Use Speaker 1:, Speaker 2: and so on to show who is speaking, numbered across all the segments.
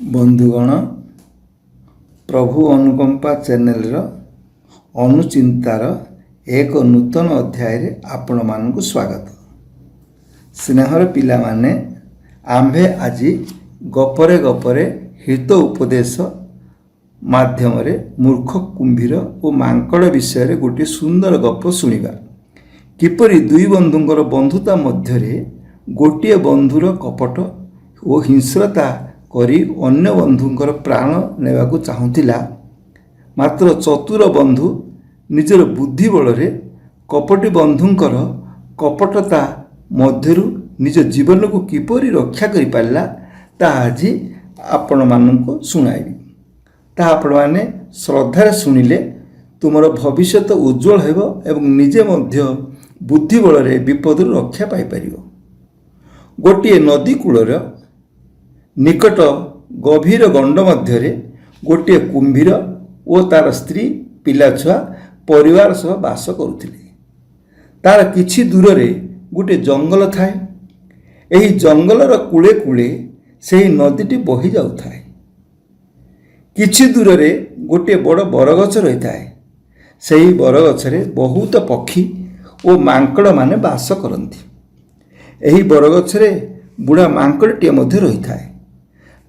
Speaker 1: बंधुगण प्रभु अनुकंपा चैनल अनुचिंतार एक नूतन अध्याय रे आपण मानकु स्वागत। स्नेहर पिला माने आम्भे आज गपरे गपरे हित उपदेश माध्यम रे मूर्ख कुंभीर और मांकड़ विषय रे गोटे सुंदर गप सुनिबा। किपरि दुई बंधुंकर बंधुता मध्यरे गोटे बंधुर कपट और हिंस्रता करी अन्य बंधुंकर प्राण नेबाकु चाहुतिला, मात्र चतुर बंधु निजर बुद्धि बल कपटी बंधुंकर कपटता मध्यरु निज जीवन को किपरि रक्षा करि पारला ताहा आज आपण मानकु सुनाइबी। ताहा आपण माने श्रद्धार सुनिले तुमर भविष्यत उज्जवल हेबो एवं निजे मध्य बुद्धि बल विपदरु रक्षा पाई परिबो। गोटे नदी कूलर निकट गभीर गंड मध्य गोटे कुंभीर और तार स्त्री पिला छुआ परिवार सह बास करुथिले। तार किछि दूर रे गोटे जंगल थाए। एही जंगलर कूले कूले सेही नदीटी बही जाउथाए। किछि दूर रे गोटे बड़ बरगछ रही थाए। सेही बरगछ रे बहुत पक्षी और मांकड़ माने बास करंती। एही बरगछ रे बुढ़ा मांकड़टिए मध्य रही थाए।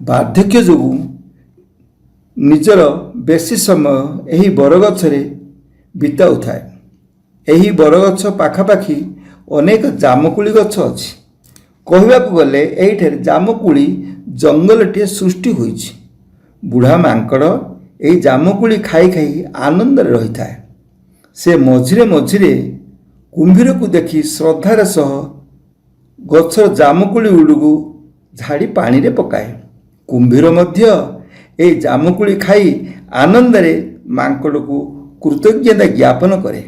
Speaker 1: बार्धक्य जो निजर बेसी समय यही बरगछ रे बिताउ थाए। यही बरगछ पाखापाखी अनेक जामकुली गछ अछि। कहबाकू गले एहिठारे जामकुली जंगलटिए सृष्टि होइछि। बुढ़ा मांकड़ एही जामकुली खाई खाई आनंद रही थाए। से मझिरे मझिरे कुंभीर को देखि श्रद्धार सह गछर जामकुली उडुगु झाड़ी पानी रे पकाए। कुंभीर मध्य ए जामकुली खाई आनंद रे मांकड़ को कृतज्ञता ज्ञापन करे।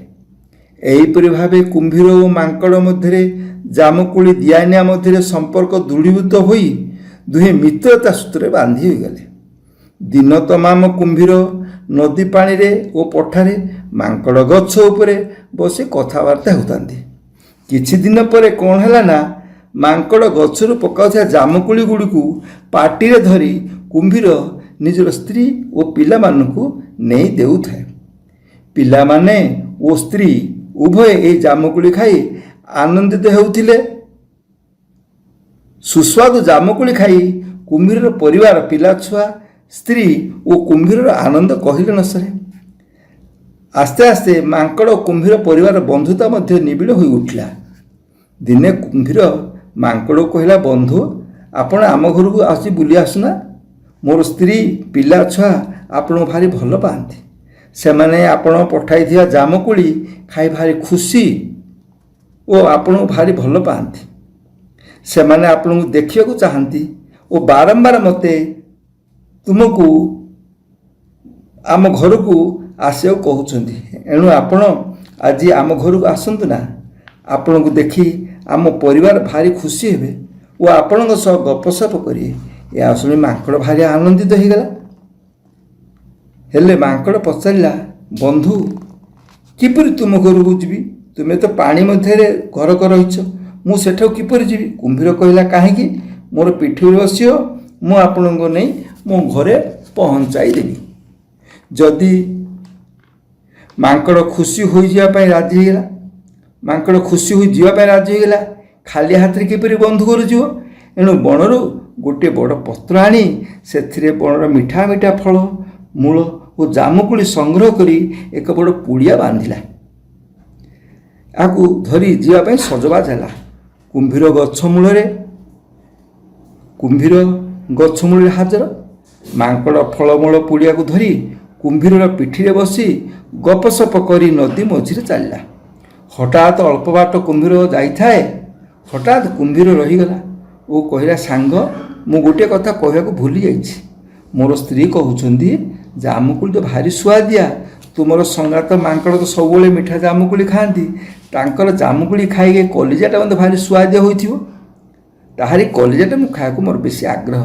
Speaker 1: एहीपरि भावे कुंभीर और मांकड़ मध्य जामकुली दियानिया मध्य संपर्क दृढ़ीभूत होई दुहे मित्रता सूत्र बांधी हो गले। दिन तमाम कुंभीर नदी पानी रे और पठारे मांकड़ गछ उपरे बसी कथबार्ता होतांती। किछि दिन परे कोन हला ना मांकड़ गछरु पकाउथिया जामकुली गुड़िकु पाटिरे धरी कुंभीर निजर स्त्री और पिला मानकु नेई देउथाए। पिला माने ओ स्त्री उभय ए जामकुली खाई आनंदित हेउथिले। सुस्वादु जामकुली खाई कुंभीर परिवार पिला छुआ स्त्री और कुंभीर आनंद कहिले न सरे। आस्ते आस्ते मांकड़ और कुंभीर परिवार बंधुता मध्य निबिड़ होई उठला। दिने कुंभीर मांकड़ कहला, बंधु आपण आम घर को आसी बुली आसना। मोर स्त्री पिला छुआ आपण भारी भल पाती। से माने आपण पठाई दिया जामकुली खाई भारी खुशी और आपण भारी भल पाती। से माने आपण को देखिया को चाहती और बारंबार मते तुमको आम घर को आसिया कहउछंती। एणु आपण आज आम घर को आसंतु ना। आपण को देखी आम परिवार भारी खुशी हेबे और आपण सह गपसप करिए। या शुणी मांकड़ भारी आनंदित हो गला। हेले मांकड़ पचारा, बंधु किपरि तुम घर को जीवी? तुम्हें तो पानी मध्य घर कर रहीच, मु सेठा किपरि जीवी? कुंभीर कहला, काहेकि मोर पिठी बसियो, मु आपण को नहीं मो घरे पहुँचाई देवी। जदि मांकड़ खुशी हो जाए राजी होगा, मांकड़ खुशी हो जाए राजी होगा, खाली हाथ में किपरि बंधु घर जीव? एणु बणरू गोटे बड़ पत्र आनी से बणर मिठा मिठा फल मूल और जामुकुली संग्रह करी एक बड़ पुड़िया बांधिला। आकु धरी जीवाई सजबाज है। कुंभीर गछ मूल हाजर। मांकड़ फलमूल पुड़िया को धरी कुंभीर पिठी बसी गपसप करी नदी मझिरे चलला। हठात अल्प बाट कुंभीर जाए, हठात कुंभीर रहीगला ओ कहला, सांग मु गोटे कथा कहवाक भूली जाइछि। मोर स्त्री कहउछंती जामुकुली तो भारी सुआदिया। तुमर संगात मांकड़ तो सबुले मिठा जामुकुली खाती। तांकर जामुकुली खाई कलिजाटा मते भारी सुआदिया होइथिबो। ताहारी कलिजाटा मु खायाक मोर बेसी आग्रह।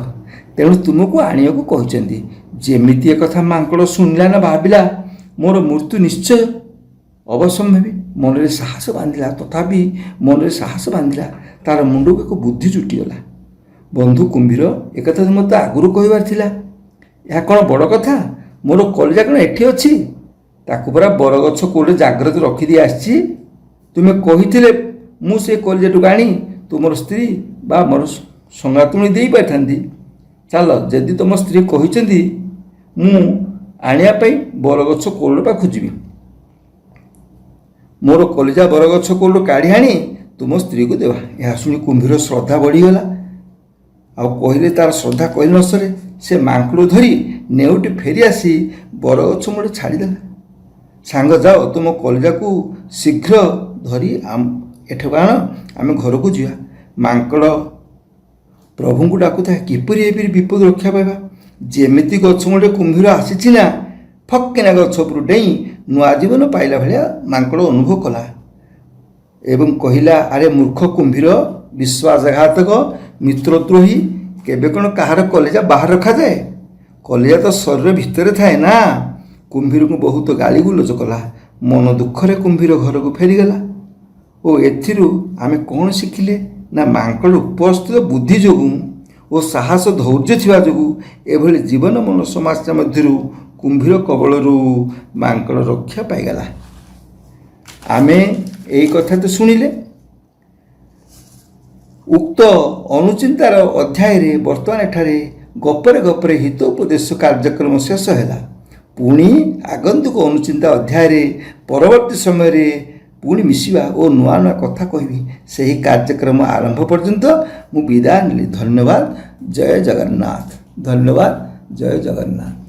Speaker 1: तेणु तुमको आनिया को कहउछंती। जेमिति एक कथा मांकड़ सुनला ना भाबिला मोर मृत्यु निश्चय अवश्यम्भावी। मन साहस बांधिला, तथापि मन साहस बांधिला। तार मुंड को एक बुद्धि जुटिगला। ବନ୍ଧୁ କୁମ୍ଭୀର ଏକଥା ତ ମୋତେ ଆଗରୁ କହିବାର ଥିଲା। ଏହା କ'ଣ ବଡ଼ କଥା? ମୋର କଲିଜା କ'ଣ ଏଠି ଅଛି? ତାକୁ ପରା ବରଗଛ କୋଉଠି ଜାଗ୍ରତ ରଖିଦେଇ ଆସିଛି। ତୁମେ କହିଥିଲେ ମୁଁ ସେ କଲିଜାଟିକୁ ଆଣି ତୁମର ସ୍ତ୍ରୀ ବା ମୋର ସଙ୍ଗାତୁଣୀ ଦେଇପାରିଥାନ୍ତି। ଚାଲ, ଯଦି ତୁମ ସ୍ତ୍ରୀ କହିଛନ୍ତି ମୁଁ ଆଣିବା ପାଇଁ ବରଗଛ କୋରଡ଼ ପାଖକୁ ଯିବି। ମୋର କଲିଜା ବରଗଛ କୋରଡ଼ କାଢ଼ି ଆଣି ତୁମ ସ୍ତ୍ରୀକୁ ଦେବା। ଏହା ଶୁଣି କୁମ୍ଭୀର ଶ୍ରଦ୍ଧା ବଢ଼ିଗଲା। ଆଉ କହିଲେ ତାର ଶ୍ରଦ୍ଧା କହିଲେ ନ ସରେ। ସେ ମାଙ୍କଡ଼ ଧରି ନେଉଟି ଫେରି ଆସି ବରଗଛ ମୂଳେ ଛାଡ଼ିଦେଲା। ସାଙ୍ଗ ଯାଅ, ତୁମ କଲିଜାକୁ ଶୀଘ୍ର ଧରି ଏଠାକୁ ଆଣ, ଆମେ ଘରକୁ ଯିବା। ମାଙ୍କଡ଼ ପ୍ରଭୁଙ୍କୁ ଡାକୁଥାଏ, କିପରି ଏପରି ବିପଦ ରକ୍ଷା ପାଇବା? ଯେମିତି ଗଛ ମୂଳେ କୁମ୍ଭୀର ଆସିଛି ନା, ଫକ୍କିନା ଗଛ ଉପରୁ ଡେଇଁ ନୂଆ ଜୀବନ ପାଇଲା ଭଳିଆ ମାଙ୍କଡ଼ ଅନୁଭବ କଲା ଏବଂ କହିଲା, ଆରେ ମୂର୍ଖ କୁମ୍ଭୀର, ବିଶ୍ୱାସଘାତକ, ମିତ୍ରଦ୍ରୋହୀ, କେବେ କ'ଣ କାହାର କଲିଜା ବାହାର ରଖାଯାଏ? କଲିଜା ତ ଶରୀର ଭିତରେ ଥାଏ ନା। କୁମ୍ଭୀରକୁ ବହୁତ ଗାଳିଗୁଲଜ କଲା। ମନ ଦୁଃଖରେ କୁମ୍ଭୀର ଘରକୁ ଫେରିଗଲା। ଓ ଏଥିରୁ ଆମେ କ'ଣ ଶିଖିଲେ ନା, ମାଙ୍କଡ଼ ଉପସ୍ଥିତ ବୁଦ୍ଧି ଯୋଗୁଁ ଓ ସାହସ ଧୈର୍ଯ୍ୟ ଥିବା ଯୋଗୁଁ ଏଭଳି ଜୀବନ ମନ ସମସ୍ୟା ମଧ୍ୟରୁ କୁମ୍ଭୀର କବଳରୁ ମାଙ୍କଡ଼ ରକ୍ଷା ପାଇଗଲା। ଆମେ ଏଇ କଥା ତ ଶୁଣିଲେ। ଉକ୍ତ ଅନୁଚିନ୍ତାର ଅଧ୍ୟାୟରେ ବର୍ତ୍ତମାନ ଏଠାରେ ଗପରେ ଗପରେ ହିତ ଉପଦେଶ କାର୍ଯ୍ୟକ୍ରମ ଶେଷ ହେଲା। ପୁଣି ଆଗନ୍ତୁକ ଅନୁଚିନ୍ତା ଅଧ୍ୟାୟରେ ପରବର୍ତ୍ତୀ ସମୟରେ ପୁଣି ମିଶିବା ଓ ନୂଆ ନୂଆ କଥା କହିବି। ସେହି କାର୍ଯ୍ୟକ୍ରମ ଆରମ୍ଭ ପର୍ଯ୍ୟନ୍ତ ମୁଁ ବିଦାୟ ନେଲି। ଧନ୍ୟବାଦ। ଜୟ ଜଗନ୍ନାଥ। ଧନ୍ୟବାଦ। ଜୟ ଜଗନ୍ନାଥ।